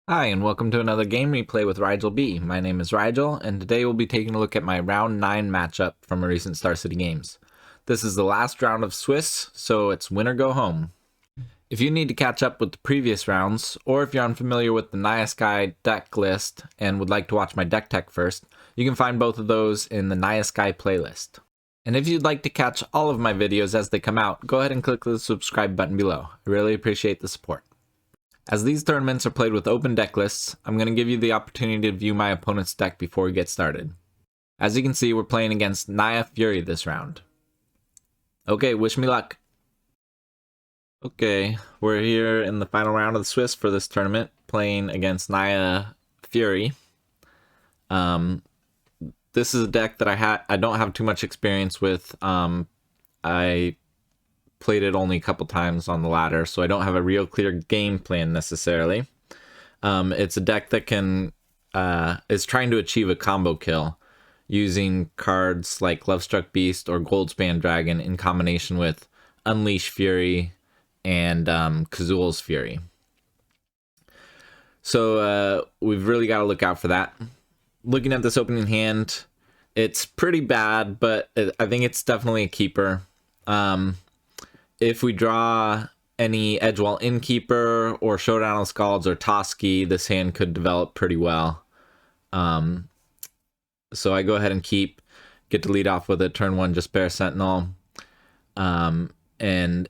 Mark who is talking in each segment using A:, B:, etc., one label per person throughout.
A: Hi, and welcome to another game replay with Rigel B. My name is Rigel, and today we'll be taking a look at my round 9 matchup from a recent Star City Games. This is the last round of Swiss, so it's win or go home. If you need to catch up with the previous rounds, or if you're unfamiliar with the Naya Sky deck list and would like to watch my deck tech first, you can find both of those in the Naya Sky playlist. And if you'd like to catch all of my videos as they come out, go ahead and click the subscribe button below. I really appreciate the support. As these tournaments are played with open deck lists, I'm going to give you the opportunity to view my opponent's deck before we get started. As you can see, we're playing against Naya Fury this round. Okay, wish me luck. Okay, we're here in the final round of the Swiss for this tournament, playing against Naya Fury. This is a deck that I don't have too much experience with. I played it only a couple times on the ladder, so I don't have a real clear game plan necessarily. It's a deck that is trying to achieve a combo kill using cards like Lovestruck Beast or Goldspan Dragon in combination with Unleash Fury and Kazul's Fury. So we've really got to look out for that. Looking at this opening hand, it's pretty bad, but I think it's definitely a keeper. If we draw any Edgewall Innkeeper or Showdown of the Scalds or Toski, this hand could develop pretty well. So I go ahead and get to lead off with a turn 1 Despair Sentinel. And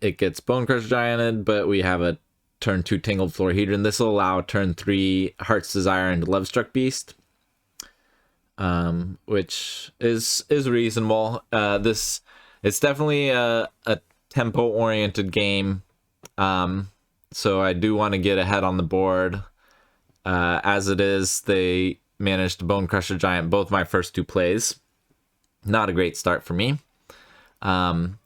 A: it gets Bone Crusher Gianted, but we have a turn 2 Tangled Florahedron. This will allow a turn 3 Heart's Desire into Lovestruck Beast. Which is reasonable. It's definitely a tempo-oriented game, so I do want to get ahead on the board. As it is, they managed to Bone Crusher Giant both my first 2 plays. Not a great start for me. And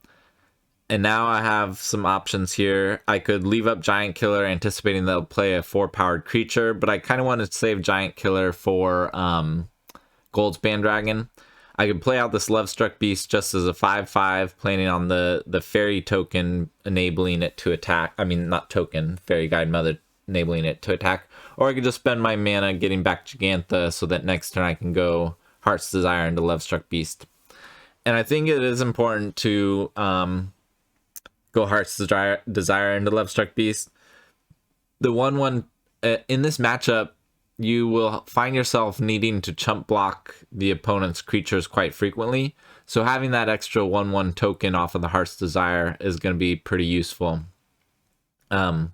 A: now I have some options here. I could leave up Giant Killer, anticipating they'll play a 4-powered creature, but I kind of wanted to save Giant Killer for Goldspan Dragon. I could play out this Lovestruck Beast just as a 5/5, planning on the fairy token enabling it to attack. I mean, not token, fairy guide mother enabling it to attack. Or I could just spend my mana getting back Gigantha so that next turn I can go Heart's Desire into Lovestruck Beast. And I think it is important to go Heart's Desire into Lovestruck Beast. The 1/1 in this matchup, you will find yourself needing to chump block the opponent's creatures quite frequently. So having that extra 1/1 token off of the Heart's Desire is going to be pretty useful. You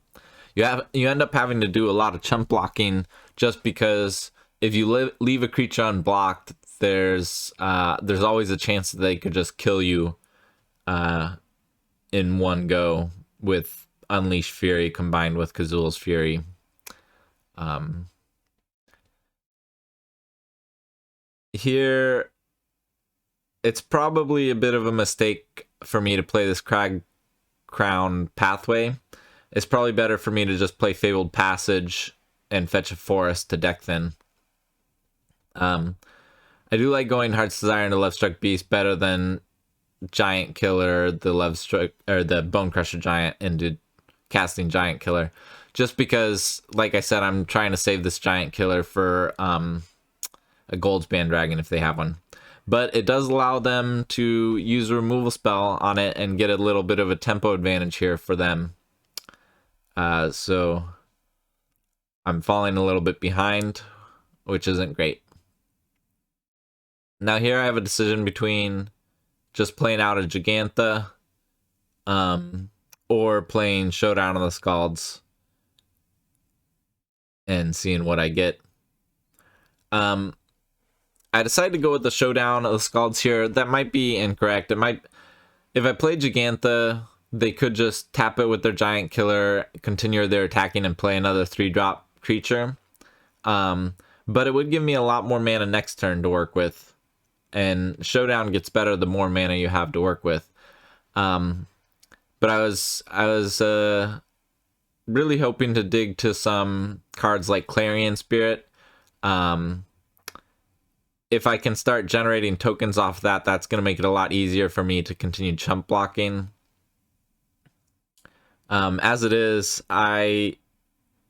A: end up having to do a lot of chump blocking just because if you leave a creature unblocked, there's always a chance that they could just kill you in one go with Unleash Fury combined with Kazul's Fury. Here, it's probably a bit of a mistake for me to play this Crag Crown Pathway. It's probably better for me to just play Fabled Passage and fetch a forest to deck thin. I do like going Heart's Desire into Lovestruck Beast better than Giant Killer, the Bone Crusher Giant into casting Giant Killer. Just because, like I said, I'm trying to save this Giant Killer for a Goldspan Dragon if they have one. But it does allow them to use a removal spell on it and get a little bit of a tempo advantage here for them. So I'm falling a little bit behind, which isn't great. Now here I have a decision between just playing out a Gigantha or playing Showdown of the Scalds and seeing what I get. I decided to go with the Showdown of the Scalds here. That might be incorrect. If I play Gigantha, they could just tap it with their Giant Killer, continue their attacking, and play another 3-drop creature. But it would give me a lot more mana next turn to work with. And Showdown gets better the more mana you have to work with. But I was really hoping to dig to some cards like Clarion Spirit. If I can start generating tokens off that, that's going to make it a lot easier for me to continue chump blocking. As it is, I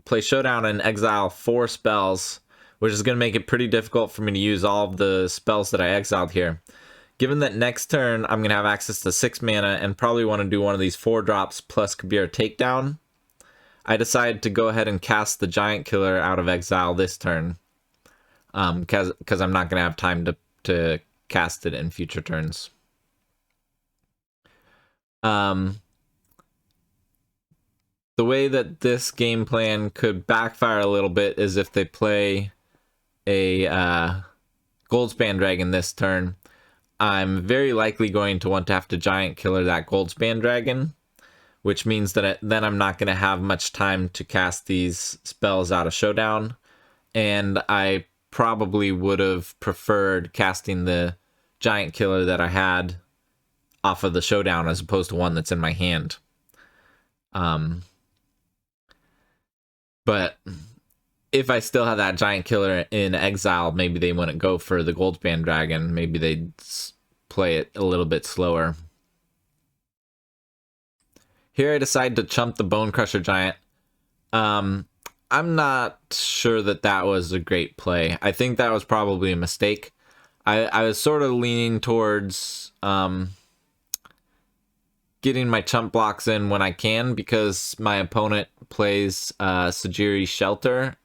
A: play Showdown and exile 4 spells, which is going to make it pretty difficult for me to use all of the spells that I exiled here. Given that next turn I'm going to have access to 6 mana and probably want to do one of these 4 drops plus Kabir Takedown, I decided to go ahead and cast the Giant Killer out of exile this turn, because I'm not going to have time to cast it in future turns. The way that this game plan could backfire a little bit is if they play a Goldspan Dragon this turn. I'm very likely going to want to have to Giant Killer that Goldspan Dragon, which means that then I'm not going to have much time to cast these spells out of Showdown, and I probably would have preferred casting the Giant Killer that I had off of the Showdown as opposed to one that's in my hand. But if I still had that Giant Killer in exile, maybe they wouldn't go for the Goldspan Dragon. Maybe they'd play it a little bit slower. Here I decide to chump the Bone Crusher Giant. I'm not sure that was a great play. I think that was probably a mistake. I was sort of leaning towards getting my chump blocks in when I can, because my opponent plays Sajiri Shelter.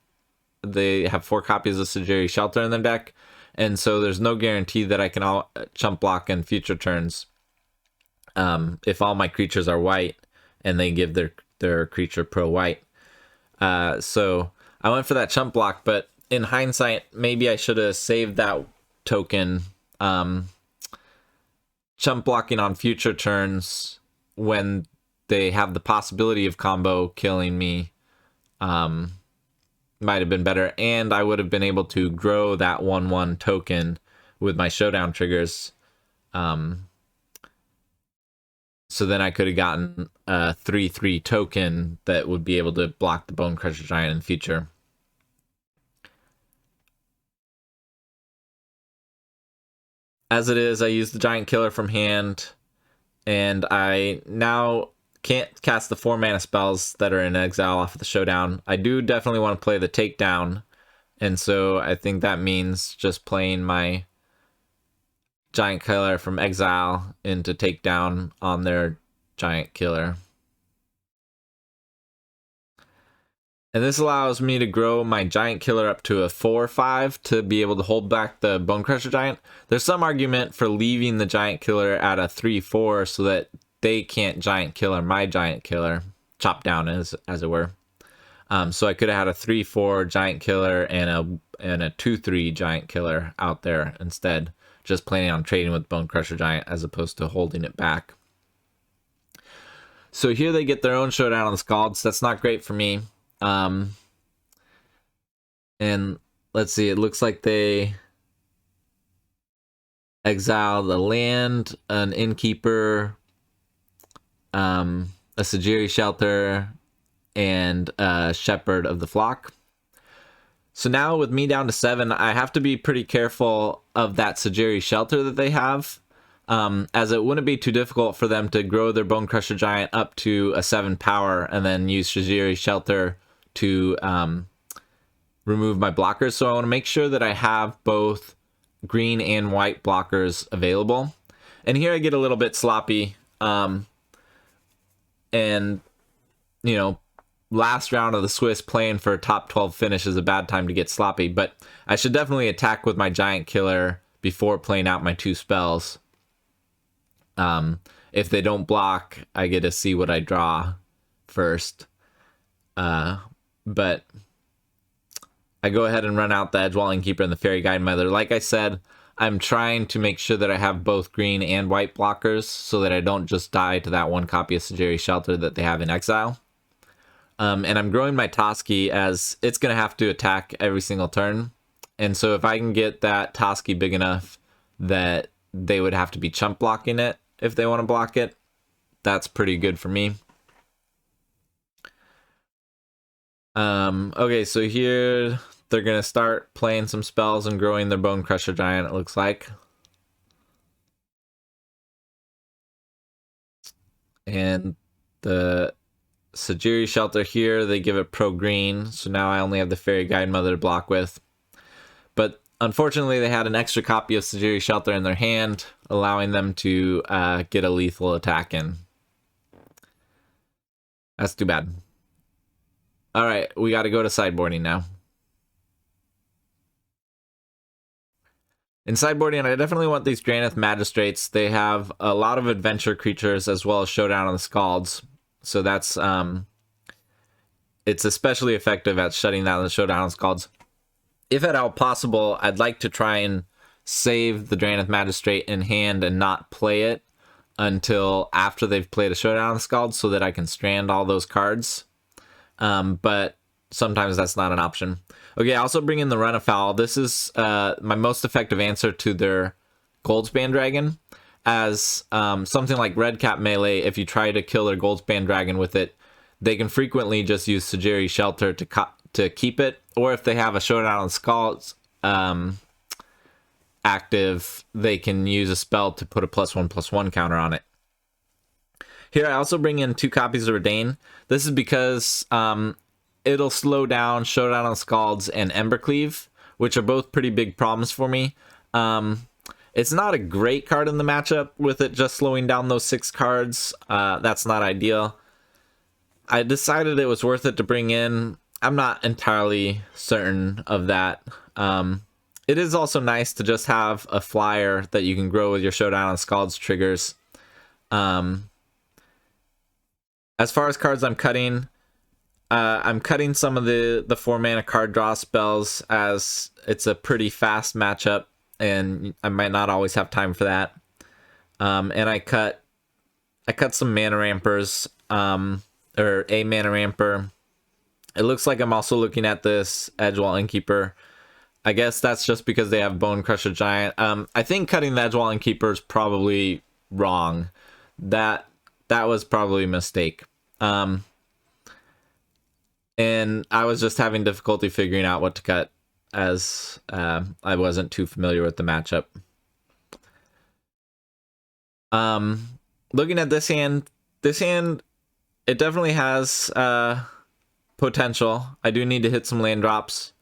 A: They have 4 copies of Sajiri Shelter in their deck, and so there's no guarantee that I can chump block in future turns if all my creatures are white and they give their creature pro white. So I went for that chump block, but in hindsight, maybe I should have saved that token. Chump blocking on future turns when they have the possibility of combo killing me might have been better, and I would have been able to grow that 1/1 token with my Showdown triggers. So then I could have gotten a 3/3 token that would be able to block the Bone Crusher Giant in the future. As it is, I use the Giant Killer from hand, and I now can't cast the 4 mana spells that are in exile off of the Showdown. I do definitely want to play the Takedown, and so I think that means just playing my Giant Killer from exile into Takedown on their Giant Killer. And this allows me to grow my Giant Killer up to a 4/5 to be able to hold back the Bone Crusher Giant. There's some argument for leaving the Giant Killer at a 3/4 so that they can't Giant Killer my Giant Killer, chop down as it were. So I could have had a 3/4 Giant Killer and a 2/3 Giant Killer out there instead, just planning on trading with Bone Crusher Giant as opposed to holding it back. So here they get their own Showdown on the Scalds. That's not great for me. And let's see, it looks like they exiled a land, an Innkeeper, a Sajiri Shelter, and a Shepherd of the Flock. So now with me down to 7, I have to be pretty careful of that Sajiri Shelter that they have, as it wouldn't be too difficult for them to grow their Bone Crusher Giant up to a 7 power and then use Sajiri Shelter to remove my blockers. So I want to make sure that I have both green and white blockers available. And here I get a little bit sloppy. And, you know, last round of the Swiss playing for a top 12 finish is a bad time to get sloppy. But I should definitely attack with my Giant Killer before playing out my 2 spells. If they don't block, I get to see what I draw first. But I go ahead and run out the Edgewall Innkeeper and the Fairy Guide Mother. Like I said, I'm trying to make sure that I have both green and white blockers so that I don't just die to that 1 copy of Sajiri Shelter that they have in exile. And I'm growing my Toski as it's going to have to attack every single turn. And so if I can get that Toski big enough that they would have to be chump blocking it if they want to block it, that's pretty good for me. Okay, so here they're going to start playing some spells and growing their Bone Crusher Giant, it looks like. And the Sajiri Shelter here, they give it pro green, so now I only have the Fairy Guide Mother to block with. But unfortunately, they had an extra copy of Sajiri Shelter in their hand, allowing them to get a lethal attack in. That's too bad. Alright, we gotta go to sideboarding now. In sideboarding, I definitely want these Drannith Magistrates. They have a lot of adventure creatures as well as Showdown on the Scalds. So that's, it's especially effective at shutting down the Showdown on the Scalds. If at all possible, I'd like to try and save the Drannith Magistrate in hand and not play it until after they've played a Showdown on the Scalds so that I can strand all those cards. But sometimes that's not an option. Okay, I also bring in the Run Afoul. This is my most effective answer to their Goldspan Dragon. As something like Red Cap Melee, if you try to kill their Goldspan Dragon with it, they can frequently just use Sajiri Shelter to keep it. Or if they have a Showdown on Skulls active, they can use a spell to put a +1/+1 counter on it. Here I also bring in 2 copies of Redain. This is because it'll slow down Showdown on Scalds and Embercleave, which are both pretty big problems for me. It's not a great card in the matchup with it just slowing down those 6 cards. That's not ideal. I decided it was worth it to bring in. I'm not entirely certain of that. It is also nice to just have a flyer that you can grow with your Showdown on Scalds triggers. As far as cards I'm cutting some of the 4-mana card draw spells, as it's a pretty fast matchup and I might not always have time for that. And I cut some mana rampers, or a mana ramper. It looks like I'm also looking at this Edgewall Innkeeper. I guess that's just because they have Bone Crusher Giant. I think cutting the Edgewall Innkeeper is probably wrong. That was probably a mistake. And I was just having difficulty figuring out what to cut, as I wasn't too familiar with the matchup. Looking at this hand, it definitely has potential. I do need to hit some land drops.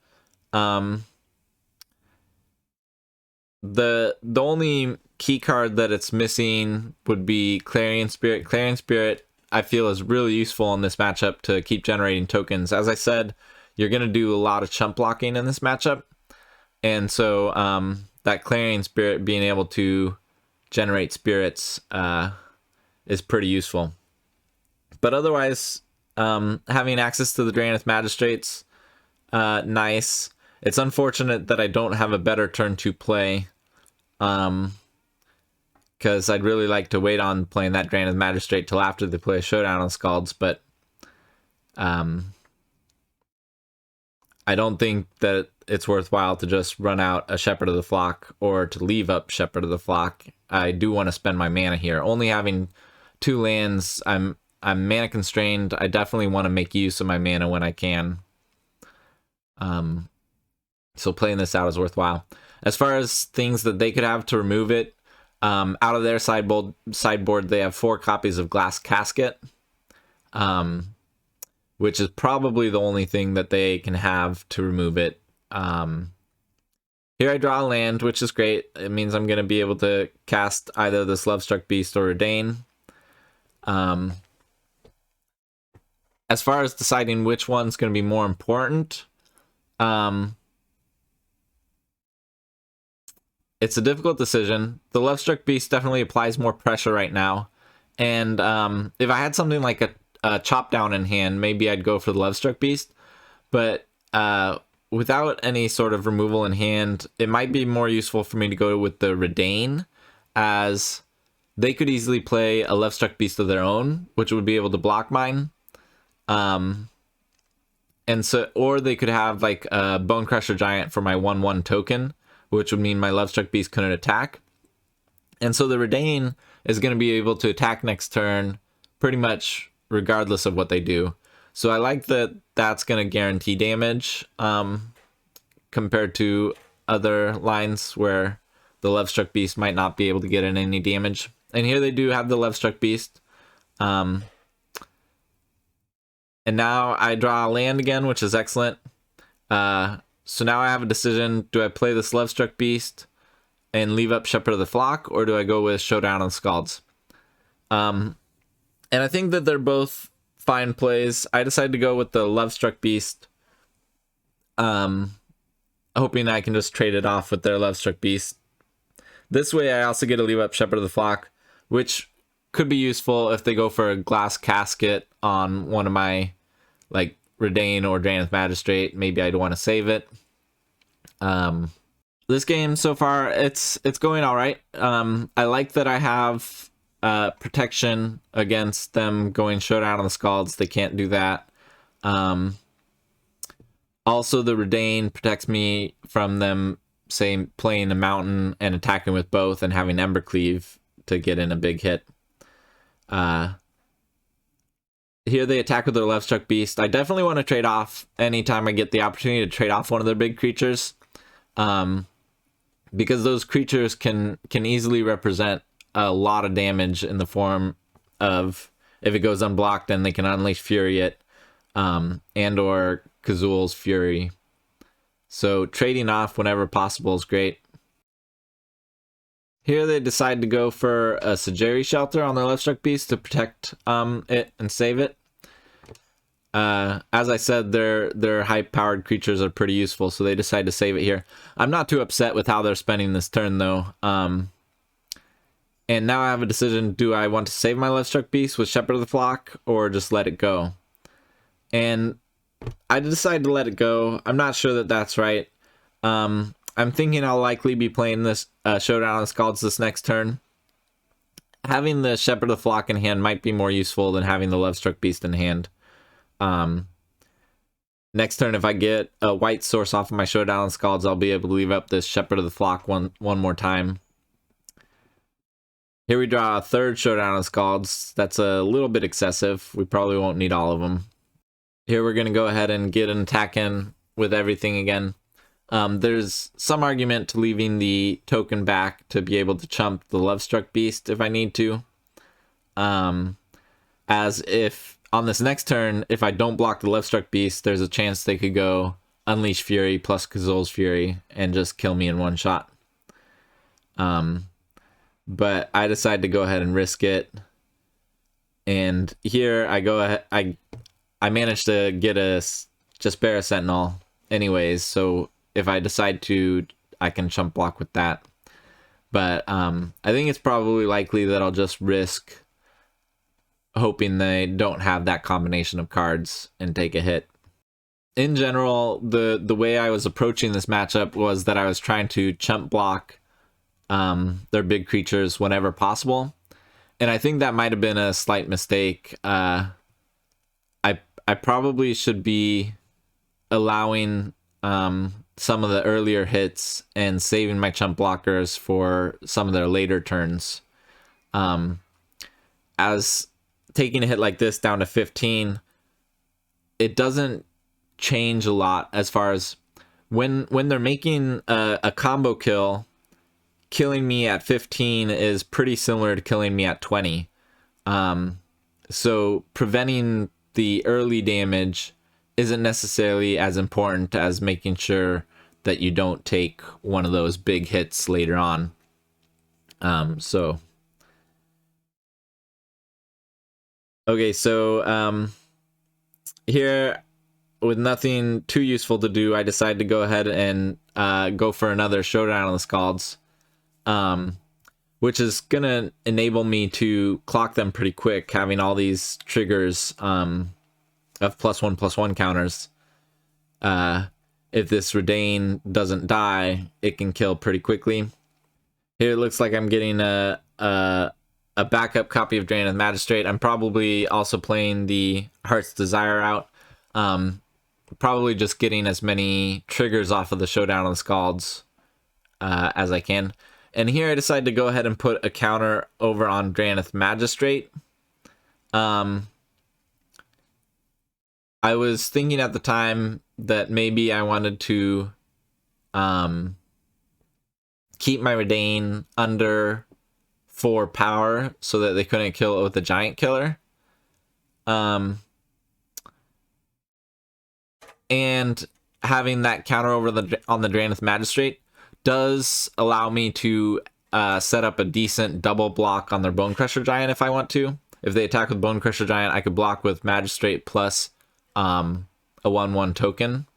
A: The only key card that it's missing would be Clarion Spirit. Clarion Spirit, I feel, is really useful in this matchup to keep generating tokens. As I said, you're going to do a lot of chump blocking in this matchup. And so that Clarion Spirit being able to generate spirits is pretty useful. But otherwise, having access to the Drannith Magistrates, nice. It's unfortunate that I don't have a better turn to play, because I'd really like to wait on playing that Drannith Magistrate till after they play a Showdown on Scalds, but I don't think that it's worthwhile to just run out a Shepherd of the Flock or to leave up Shepherd of the Flock. I do want to spend my mana here. Only having 2 lands, I'm mana constrained. I definitely want to make use of my mana when I can. So playing this out is worthwhile. As far as things that they could have to remove it, out of their sideboard, they have 4 copies of Glass Casket, which is probably the only thing that they can have to remove it. Here I draw a land, which is great. It means I'm going to be able to cast either this Lovestruck Beast or Redain. As far as deciding which one's going to be more important, it's a difficult decision. The Lovestruck Beast definitely applies more pressure right now. And if I had something like a Chop Down in hand, maybe I'd go for the Lovestruck Beast. But without any sort of removal in hand, it might be more useful for me to go with the Redain, as they could easily play a Lovestruck Beast of their own, which would be able to block mine. And so, or they could have like a Bone Crusher Giant for my 1/1 token, which would mean my Lovestruck Beast couldn't attack. And so the Redain is going to be able to attack next turn pretty much regardless of what they do. So I like that that's going to guarantee damage, compared to other lines where the Lovestruck Beast might not be able to get in any damage. And here they do have the Lovestruck Beast. And now I draw land again, which is excellent. So now I have a decision. Do I play this Lovestruck Beast and leave up Shepherd of the Flock, or do I go with Showdown on Scalds? And I think that they're both fine plays. I decided to go with the Lovestruck Beast, hoping I can just trade it off with their Lovestruck Beast. This way I also get to leave up Shepherd of the Flock, which could be useful if they go for a Glass Casket on one of my, like, Redain or Drannith Magistrate. Maybe I'd want to save it. This game so far, it's going all right. I like that I have protection against them going Showdown on the Scalds. They can't do that. Also, the Redain protects me from them, say, playing a mountain and attacking with both and having Embercleave to get in a big hit. Here they attack with their Lovestruck Beast. I definitely want to trade off anytime I get the opportunity to trade off one of their big creatures. Because those creatures can easily represent a lot of damage in the form of, if it goes unblocked, then they can Unleash Fury it, and or Kazul's Fury. So trading off whenever possible is great. Here they decide to go for a Sajari Shelter on their Lovestruck Beast to protect it and save it. As I said, their high-powered creatures are pretty useful, so they decide to save it here. I'm not too upset with how they're spending this turn, though. And now I have a decision. Do I want to save my Lovestruck Beast with Shepherd of the Flock, or just let it go? And I decided to let it go. I'm not sure that that's right. I'm thinking I'll likely be playing this Showdown on the Scalds this next turn. Having the Shepherd of the Flock in hand might be more useful than having the Lovestruck Beast in hand. Next turn, if I get a white source off of my Showdown on the Scalds, I'll be able to leave up this Shepherd of the Flock one more time. Here we draw a third Showdown on the Scalds. That's a little bit excessive. We probably won't need all of them. Here we're going to go ahead and get an attack in with everything again. There's some argument to leaving the token back to be able to chump the Lovestruck Beast if I need to. As if on this next turn, if I don't block the Lovestruck Beast, there's a chance they could go Unleash Fury plus Kazul's Fury and just kill me in one shot. But I decide to go ahead and risk it. And here I go ahead, I managed to get a Jaspera Sentinel anyways, so if I decide to, I can chump block with that. But I think it's probably likely that I'll just risk hoping they don't have that combination of cards and take a hit. In general, the way I was approaching this matchup was that I was trying to chump block their big creatures whenever possible. And I think that might have been a slight mistake. I probably should be allowing some of the earlier hits and saving my chump blockers for some of their later turns. As taking a hit like this down to 15, it doesn't change a lot as far as when they're making a combo kill, killing me at 15 is pretty similar to killing me at 20. So preventing the early damage isn't necessarily as important as making sure that you don't take one of those big hits later on. Okay, so here, with nothing too useful to do, I decide to go ahead and go for another Showdown on the Scalds, which is going to enable me to clock them pretty quick, having all these triggers of +1/+1 counters. If this Redain doesn't die, it can kill pretty quickly. Here it looks like I'm getting a backup copy of Drannith Magistrate. I'm probably also playing the Heart's Desire out. Probably just getting as many triggers off of the Showdown on the Scalds as I can. And here I decided to go ahead and put a counter over on Drannith Magistrate. I was thinking at the time that maybe I wanted to keep my Redain under 4 power so that they couldn't kill it with a giant killer. and having that counter over on the Drannith Magistrate does allow me to set up a decent double block on their Bone Crusher Giant if I want to. If they attack with Bone Crusher Giant, I could block with Magistrate plus a 1/1 token.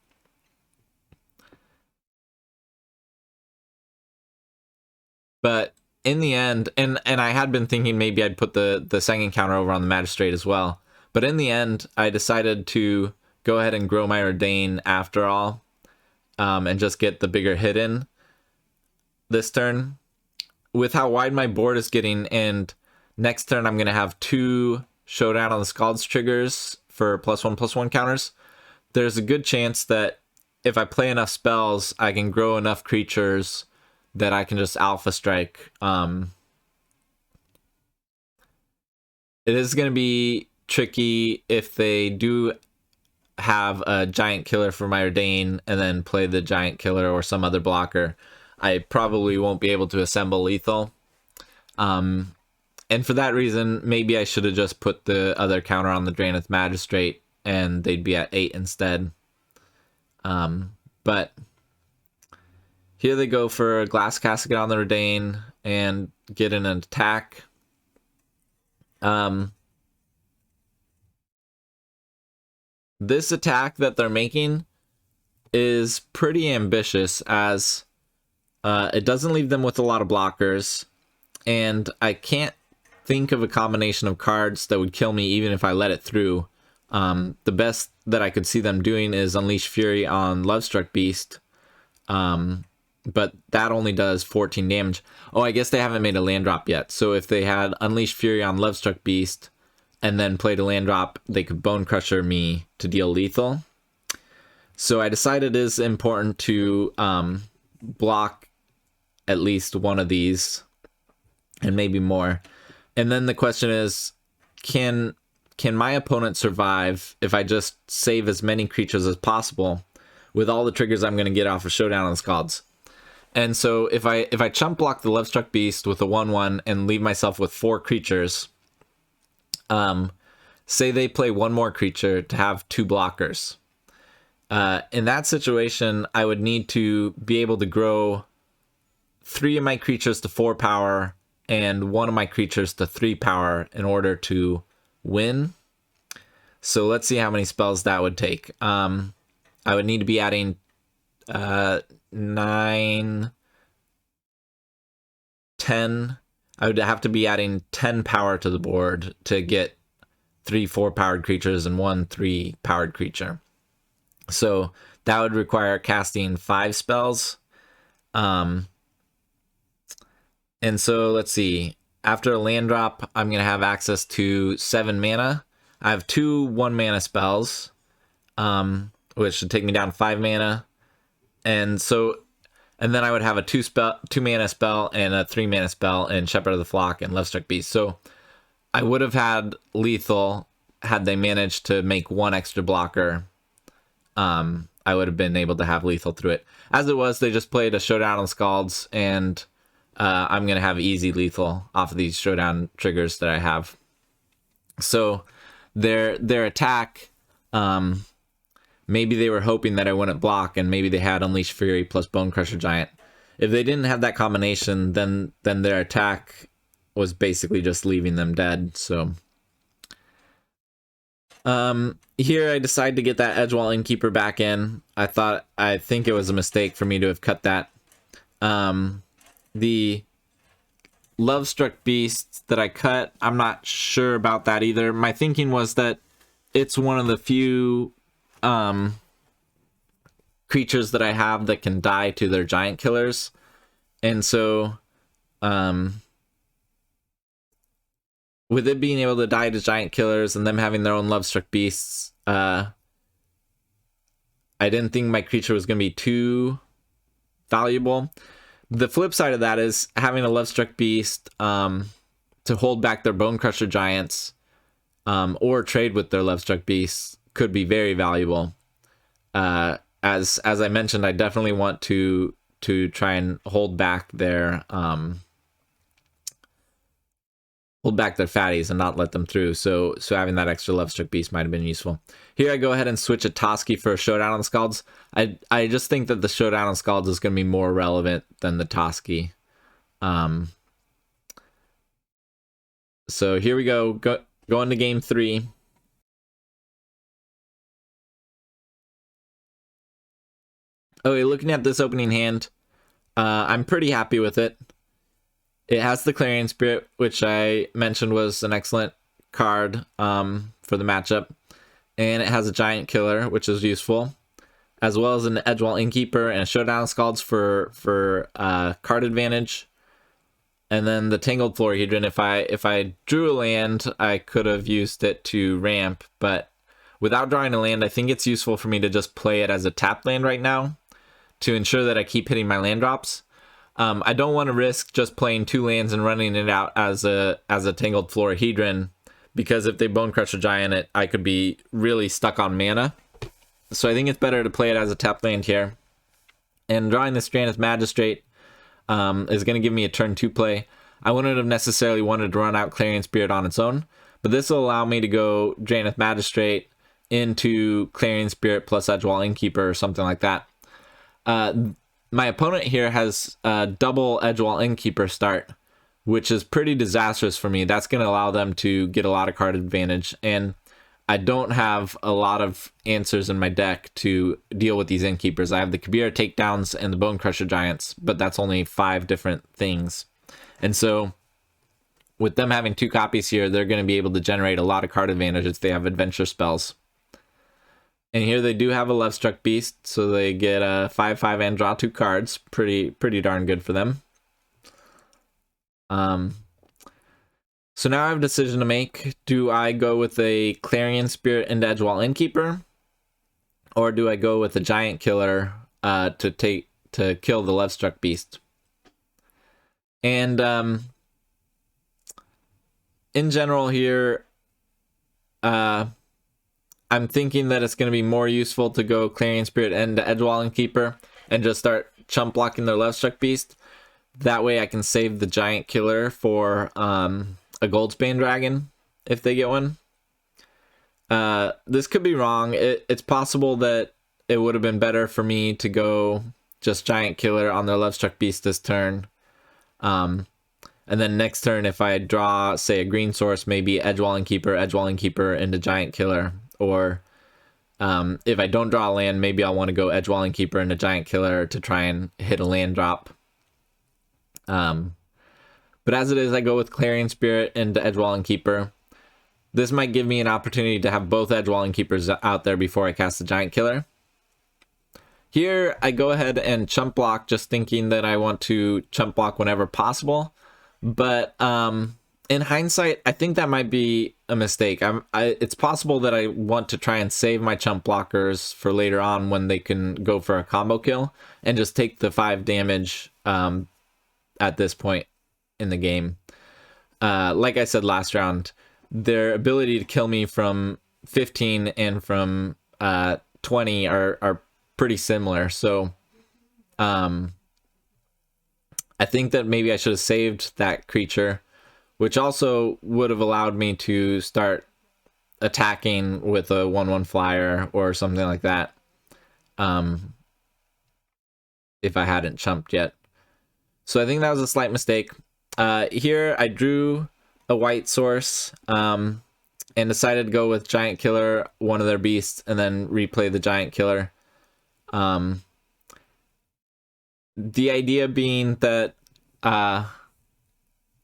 A: But in the end, and I had been thinking maybe I'd put the second counter over on the Magistrate as well. But in the end, I decided to go ahead and grow my Ordain after all, and just get the bigger hit in this turn. With how wide my board is getting, and next turn I'm going to have 2 Showdown on the Scald's triggers for +1/+1 counters, there's a good chance that if I play enough spells, I can grow enough creatures that I can just Alpha Strike. It is going to be tricky if they do have a Giant Killer for my Ordain and then play the Giant Killer or some other blocker. I probably won't be able to assemble lethal. And for that reason, maybe I should have just put the other counter on the Drannith Magistrate and they'd be at 8 instead. But here they go for a Glass Casket on the Ordain and get an attack. This attack that they're making is pretty ambitious, as it doesn't leave them with a lot of blockers, and I can't think of a combination of cards that would kill me even if I let it through. The best that I could see them doing is Unleash Fury on Lovestruck Beast, but that only does 14 damage. Oh, I guess they haven't made a land drop yet, so if they had Unleash Fury on Lovestruck Beast and then played a land drop, they could Bone Crusher me to deal lethal. So I decided it is important to block at least one of these, and maybe more. And then the question is, can my opponent survive if I just save as many creatures as possible with all the triggers I'm going to get off of Showdown on the Scalds? And so if I chump block the Lovestruck Beast with a 1/1 and leave myself with 4 creatures, say they play one more creature to have 2 blockers. In that situation, I would need to be able to grow 3 of my creatures to 4 power and 1 of my creatures to 3 power in order to win. So let's see how many spells that would take. I would need to be adding 9, 10. I would have to be adding 10 power to the board to get 3 4-powered creatures and 1 3-powered creature. So that would require casting 5 spells. And so let's see. After a land drop, I'm going to have access to 7 mana. I have 2 1-mana spells, which should take me down 5 mana. And then I would have a 2-mana spell and a 3-mana spell in Shepherd of the Flock and Lovestruck Beast. So I would have had lethal had they managed to make 1 extra blocker. I would have been able to have lethal through it. As it was, they just played a Showdown on Scalds, and I'm going to have easy lethal off of these Showdown triggers that I have. So their attack, maybe they were hoping that I wouldn't block, and maybe they had Unleash Fury plus Bone Crusher Giant. If they didn't have that combination, then their attack was basically just leaving them dead. So here I decided to get that Edgewall Innkeeper back in. I think it was a mistake for me to have cut that. The Lovestruck Beast that I cut, I'm not sure about that either. My thinking was that it's one of the few creatures that I have that can die to their giant killers. And so with it being able to die to giant killers and them having their own Lovestruck Beasts, I didn't think my creature was going to be too valuable. The flip side of that is having a Lovestruck Beast to hold back their Bone Crusher Giants or trade with their Lovestruck Beasts could be very valuable. As I mentioned, I definitely want to try and hold back their hold back their fatties and not let them through. So having that extra Love Struck Beast might have been useful. Here I go ahead and switch a Toski for a Showdown on Scalds. I just think that the Showdown on Scalds is going to be more relevant than the Toski. So here we go. Go into game 3. Okay, looking at this opening hand, I'm pretty happy with it. It has the Clarion Spirit, which I mentioned was an excellent card for the matchup. And it has a Giant Killer, which is useful, as well as an Edgewall Innkeeper and a Showdown Scalds for card advantage. And then the Tangled Florahedron, if I drew a land, I could have used it to ramp, but without drawing a land, I think it's useful for me to just play it as a tap land right now to ensure that I keep hitting my land drops. I don't want to risk just playing 2 lands and running it out as a Tangled Florahedron, because if they Bone Crusher Giant it, I could be really stuck on mana. So I think it's better to play it as a tap land here. And drawing the Stranded Magistrate is going to give me a turn 2 play. I wouldn't have necessarily wanted to run out Clarion Spirit on its own, but this will allow me to go Drannith Magistrate into Clarion Spirit plus Edgewall Innkeeper or something like that. My opponent here has a double Edgewall Innkeeper start, which is pretty disastrous for me. That's going to allow them to get a lot of card advantage, and I don't have a lot of answers in my deck to deal with these Innkeepers. I have the Kabira Takedowns and the Bone Crusher Giants, but that's only 5 different things. And so with them having 2 copies here, they're going to be able to generate a lot of card advantage if they have adventure spells. And here they do have a Love Struck Beast, so they get a 5/5 and draw 2 cards. Pretty darn good for them. So now I have a decision to make. Do I go with a Clarion Spirit and Edgewall Innkeeper, or do I go with a Giant Killer to kill the Love Struck Beast? And in general here, I'm thinking that it's going to be more useful to go Clarion Spirit and Edgewall Innkeeper and just start chump blocking their Love Struck Beast. That way I can save the Giant Killer for a Goldspan Dragon if they get one. This could be wrong. It's possible that it would have been better for me to go just Giant Killer on their Love Struck Beast this turn. And then next turn, if I draw, say, a green source, maybe Edgewall Innkeeper into Giant Killer. Or if I don't draw a land, maybe I'll want to go Edgewall Innkeeper into Giant Killer to try and hit a land drop. But as it is, I go with Clarion Spirit into Edgewall Innkeeper. This might give me an opportunity to have both Edgewall Innkeepers out there before I cast the Giant Killer. Here, I go ahead and chump block, just thinking that I want to chump block whenever possible. But in hindsight, I think that might be a mistake. It's possible that I want to try and save my chump blockers for later on when they can go for a combo kill and just take the 5 damage at this point in the game. Like I said last round, their ability to kill me from 15 and from 20 are pretty similar. So I think that maybe I should have saved that creature, which also would have allowed me to start attacking with a 1/1 flyer or something like that, if I hadn't chumped yet. So I think that was a slight mistake. Here I drew a white source and decided to go with Giant Killer, one of their beasts, and then replay the Giant Killer. The idea being that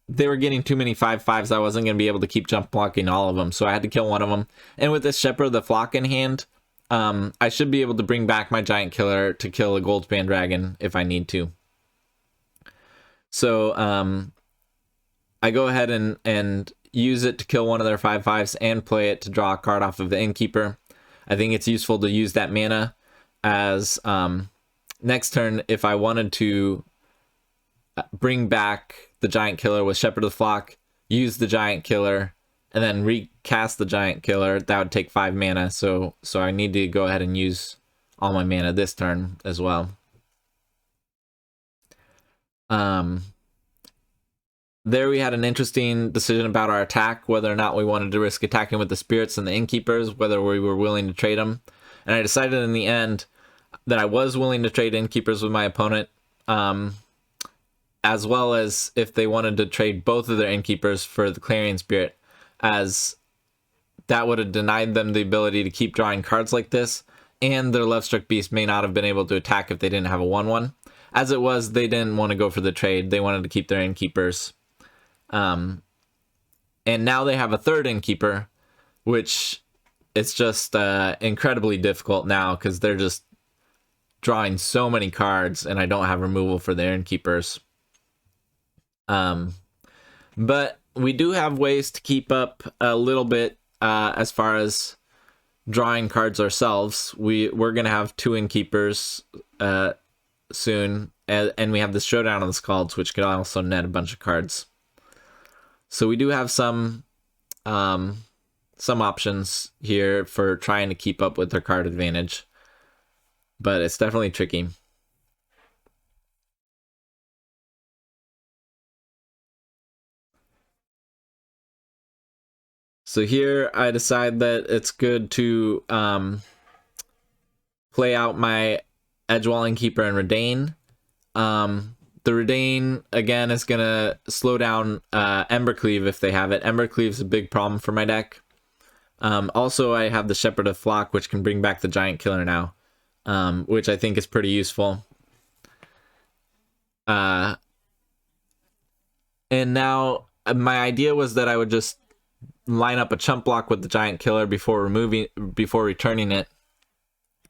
A: they were getting too many 5/5s. I wasn't going to be able to keep jump blocking all of them, so I had to kill one of them. And with this Shepherd of the Flock in hand, I should be able to bring back my Giant Killer to kill a Goldspan Dragon if I need to. So I go ahead and use it to kill one of their 5/5s and play it to draw a card off of the Innkeeper. I think it's useful to use that mana as next turn if I wanted to bring back the Giant Killer with Shepherd of the Flock, use the Giant Killer, and then recast the Giant Killer. That would take 5 mana, so I need to go ahead and use all my mana this turn as well. there we had an interesting decision about our attack, whether or not we wanted to risk attacking with the spirits and the innkeepers, whether we were willing to trade them. And I decided in the end that I was willing to trade innkeepers with my opponent, as well as if they wanted to trade both of their innkeepers for the Clarion Spirit, as that would have denied them the ability to keep drawing cards like this, and their Lovestruck Beast may not have been able to attack if they didn't have a 1/1. As it was, they didn't want to go for the trade. They wanted to keep their innkeepers. And now they have a third innkeeper, which it's just incredibly difficult now because they're just drawing so many cards, and I don't have removal for their innkeepers. But we do have ways to keep up a little bit as far as drawing cards ourselves. We're gonna have 2 innkeepers soon, and we have this Showdown of the Scalds, which could also net a bunch of cards. So we do have some options here for trying to keep up with their card advantage, but it's definitely tricky. So here I decide that it's good to play out my Edgewall Innkeeper and Redain. The Redain, again, is going to slow down Embercleave if they have it. Embercleave's a big problem for my deck. Also, I have the Shepherd of Flock, which can bring back the Giant Killer now, which I think is pretty useful. And now, my idea was that I would just line up a chump block with the Giant Killer before returning it.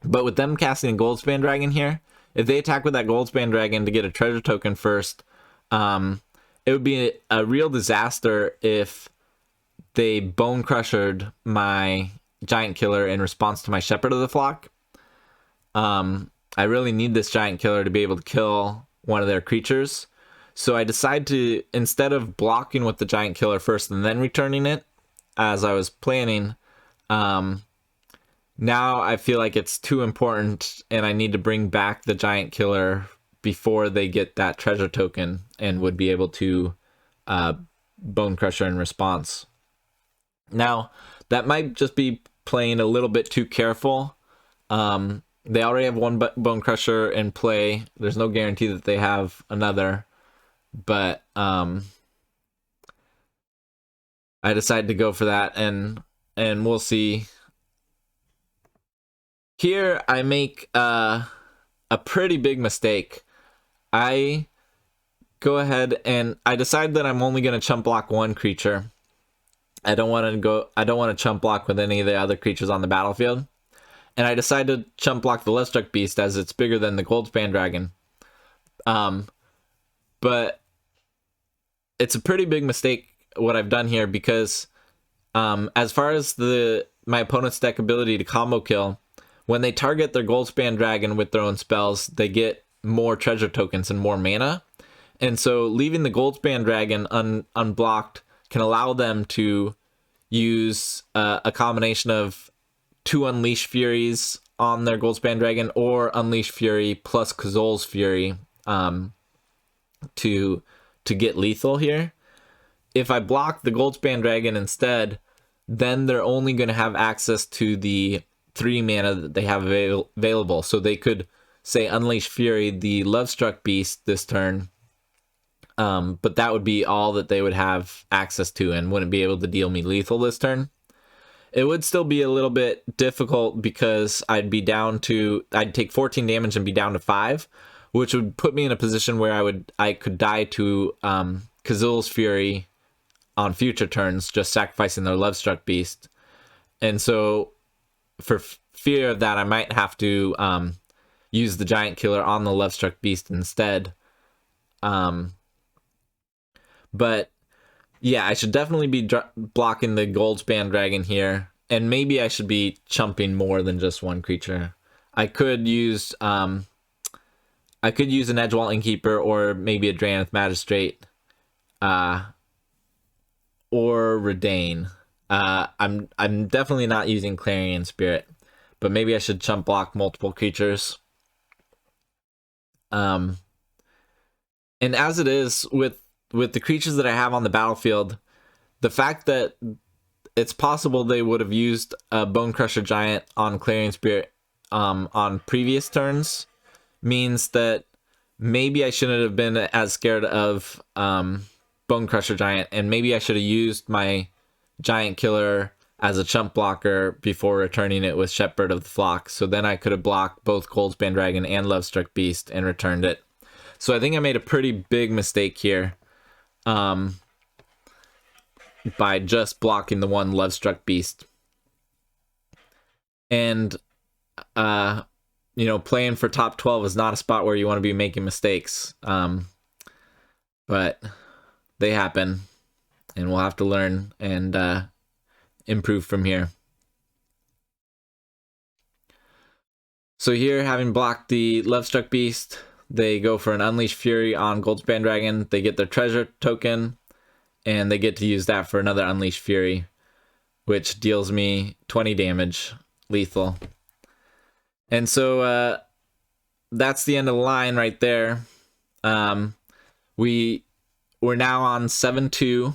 A: But with them casting a Goldspan Dragon here, if they attack with that Goldspan Dragon to get a treasure token first, it would be a real disaster if they Bone Crushered my Giant Killer in response to my Shepherd of the Flock. I really need this Giant Killer to be able to kill one of their creatures. So I decide to, instead of blocking with the Giant Killer first and then returning it, as I was planning, now I feel like it's too important and I need to bring back the Giant Killer before they get that treasure token and would be able to Bone Crusher in response. Now, that might just be playing a little bit too careful. They already have one Bone Crusher in play. There's no guarantee that they have another, but I decided to go for that, and we'll see. Here I make a pretty big mistake. I go ahead and I decide that I'm only going to chump block one creature. I don't want to chump block with any of the other creatures on the battlefield. And I decide to chump block the Lovestruck Beast as it's bigger than the Goldspan Dragon. But it's a pretty big mistake what I've done here, because as far as my opponent's deck ability to combo kill, when they target their Goldspan Dragon with their own spells, they get more treasure tokens and more mana. And so leaving the Goldspan Dragon unblocked can allow them to use a combination of 2 Unleash Furies on their Goldspan Dragon, or Unleash Fury plus Kazol's Fury to get lethal here. If I block the Goldspan Dragon instead, then they're only going to have access to the 3 mana that they have available. So they could, say, Unleash Fury the Lovestruck Beast this turn, but that would be all that they would have access to and wouldn't be able to deal me lethal this turn. It would still be a little bit difficult because I'd take 14 damage and be down to 5, which would put me in a position where I could die to Kazul's Fury on future turns, just sacrificing their Lovestruck Beast. And so for fear of that, I might have to use the Giant Killer on the Lovestruck Beast instead. But yeah, I should definitely be blocking the Goldspan Dragon here, and maybe I should be chumping more than just one creature. I could use an Edgewall Innkeeper, or maybe a Drannith Magistrate, or Redain. I'm definitely not using Clarion Spirit, but maybe I should chump block multiple creatures. And as it is with with the creatures that I have on the battlefield, the fact that it's possible they would have used a Bone Crusher Giant on Clarion Spirit on previous turns means that maybe I shouldn't have been as scared of Bone Crusher Giant, and maybe I should have used my Giant Killer as a chump blocker before returning it with Shepherd of the Flock. So then I could have blocked both Goldspan Dragon and Lovestruck Beast and returned it. So I think I made a pretty big mistake here by just blocking the one Lovestruck Beast. And, you know, playing for top 12 is not a spot where you want to be making mistakes. But they happen, and we'll have to learn and improve from here. So here, having blocked the Lovestruck Beast, they go for an Unleashed Fury on Goldspan Dragon. They get their treasure token, and they get to use that for another Unleashed Fury, which deals me 20 damage, lethal. And so that's the end of the line right there. We're now on 7-2.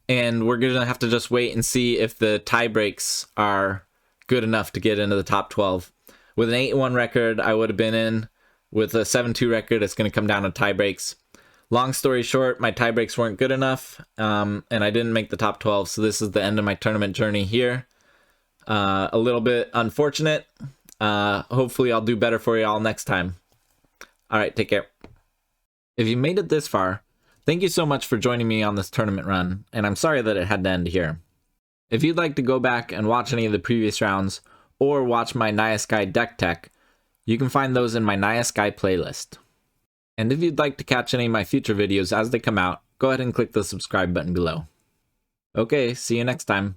A: And we're going to have to just wait and see if the tie breaks are good enough to get into the top 12. With an 8-1 record, I would have been in. With a 7-2 record, it's going to come down to tie breaks. Long story short, my tie breaks weren't good enough, and I didn't make the top 12, so this is the end of my tournament journey here. A little bit unfortunate. Hopefully I'll do better for you all next time. Alright, take care. If you made it this far, thank you so much for joining me on this tournament run, and I'm sorry that it had to end here. If you'd like to go back and watch any of the previous rounds, or watch my Naya Sky deck tech, you can find those in my Naya Sky playlist. And if you'd like to catch any of my future videos as they come out, go ahead and click the subscribe button below. Okay, see you next time.